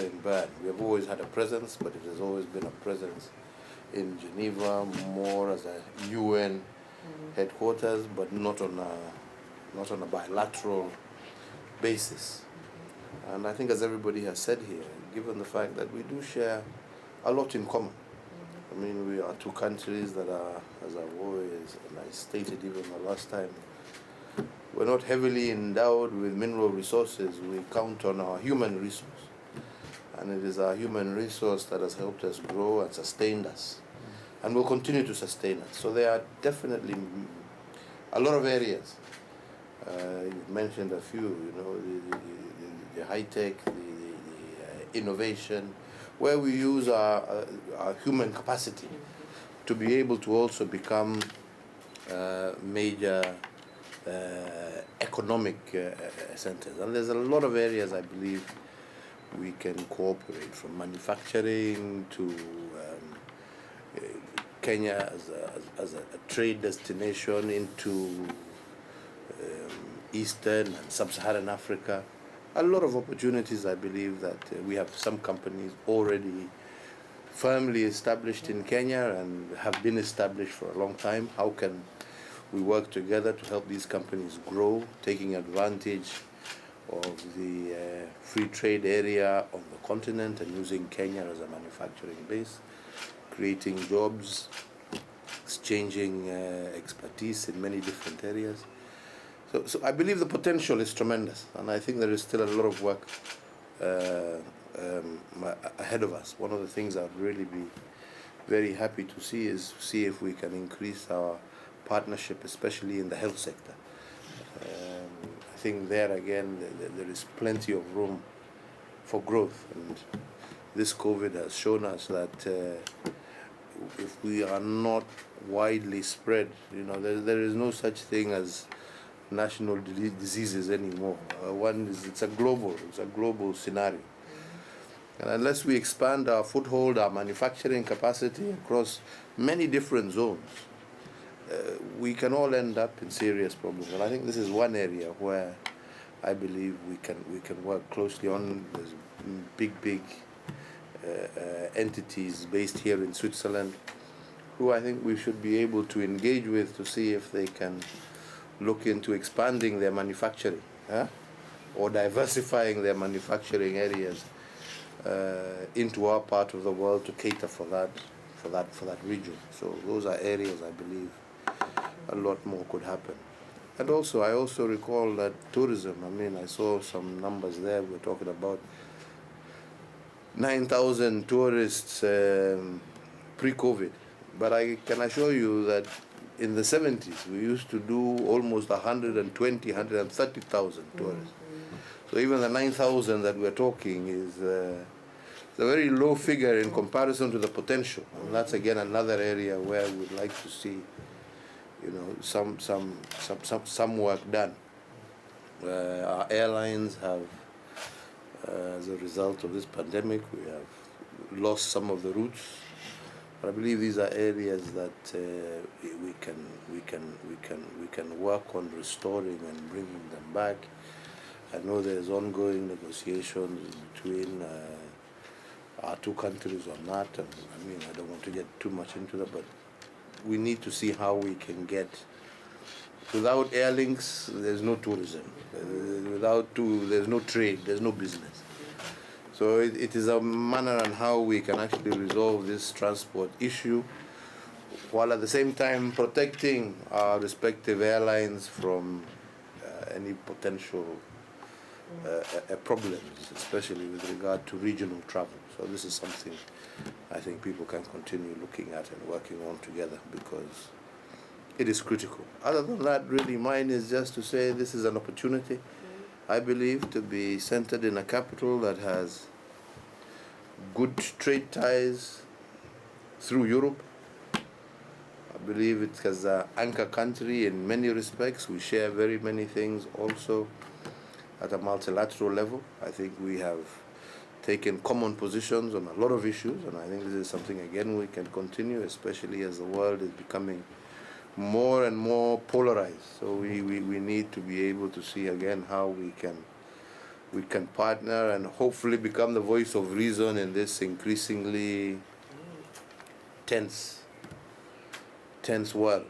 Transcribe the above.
in Bern. We have always had a presence, but it has always been a presence in Geneva, more as a UN headquarters, but not on a bilateral basis. And I think, as everybody has said here, given the fact that we do share a lot in common. I mean, we are two countries that are, as I've always, and I stated even the last time, we're not heavily endowed with mineral resources. We count on our human resource. And it is our human resource that has helped us grow and sustained us, and will continue to sustain us. So there are definitely a lot of areas. You mentioned a few, the high tech, the innovation, where we use our human capacity to be able to also become major economic centers. And there's a lot of areas I believe we can cooperate, from manufacturing to Kenya as a trade destination into Eastern and Sub-Saharan Africa. A lot of opportunities. I believe that we have some companies already firmly established in Kenya and have been established for a long time. How can we work together to help these companies grow, taking advantage of the free trade area on the continent and using Kenya as a manufacturing base, creating jobs, exchanging expertise in many different areas. So I believe the potential is tremendous, and I think there is still a lot of work ahead of us. One of the things I'd really be very happy to see is if we can increase our partnership, especially in the health sector. I think there again there is plenty of room for growth, and this COVID has shown us that if we are not widely spread, there is no such thing as national diseases anymore. It's a global scenario, and unless we expand our foothold, our manufacturing capacity across many different zones, we can all end up in serious problems. And I think this is one area where I believe we can work closely on. There's big entities based here in Switzerland who I think we should be able to engage with to see if they can look into expanding their manufacturing, or diversifying their manufacturing areas into our part of the world to cater for that region. So those are areas I believe a lot more could happen. And I also recall that tourism, I saw some numbers there. We're talking about 9,000 tourists pre-COVID. But I can assure you that in the 70s, we used to do almost 130,000 tourists. So even the 9,000 that we're talking is a very low figure in comparison to the potential. And that's again another area where we'd like to see, some work done. Our airlines have, as a result of this pandemic, we have lost some of the routes. But I believe these are areas that we can work on restoring and bringing them back. I know there's ongoing negotiations between our two countries on that, and I don't want to get too much into that, but we need to see how we can get. Without air links, there's no tourism. There's no trade, there's no business. So it is a manner on how we can actually resolve this transport issue, while at the same time protecting our respective airlines from any potential problems, especially with regard to regional travel. So this is something I think people can continue looking at and working on together, because it is critical. Other than that, really, mine is just to say this is an opportunity, I believe, to be centered in a capital that has good trade ties through Europe. I believe it has an anchor country in many respects. We share very many things also at a multilateral level. I think we have taken common positions on a lot of issues, and I think this is something, again, we can continue, especially as the world is becoming more and more polarized. So we need to be able to see again how we can we can partner and hopefully become the voice of reason in this increasingly tense world.